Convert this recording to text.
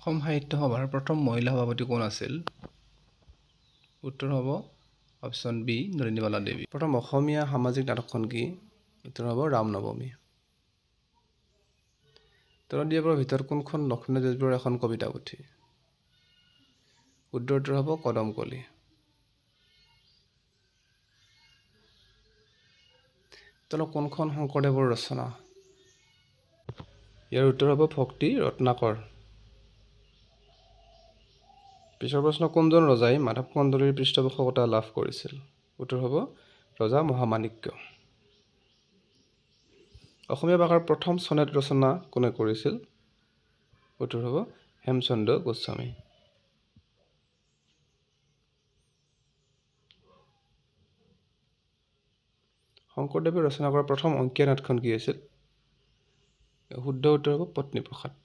অসম সাহিত্য সভাৰ প্ৰথম মহিলা সভাপতি কোন আছিল? উত্তৰ হ'ব অপশ্যন বি নলিনীবালা দেৱী। প্ৰথম অসমীয়া সামাজিক নাটকখন কি? উত্তৰ হ'ব ৰাম নৱমী। তলত দিয়াবোৰৰ ভিতৰত কোনখন লক্ষ্মীনাথ বেজবৰুৱাৰ এখন কবিতা পুথি? উত্তৰ হ'ব কদমকলি। তলত কোনখন শংকৰদেৱৰ ৰচনা? ইয়াৰ উত্তৰ হ'ব ভক্তি ৰত্নাকৰ। পিছৰ প্ৰশ্ন, কোনজন ৰজাই মাধৱ কন্দলীৰ পৃষ্ঠপোষকতা লাভ কৰিছিল? উত্তৰ হ'ব ৰজা মহামাণিক্য। অসমীয়া ভাষাৰ প্ৰথম চনেট ৰচনা কোনে কৰিছিল? উত্তৰ হ'ব হেমচন্দ্ৰ গোস্বামী। শংকৰদেৱে ৰচনা কৰা প্ৰথম অংকীয়া নাটখন কি আছিল? শুদ্ধ উত্তৰ হ'ব পত্নীপ্ৰসাদ।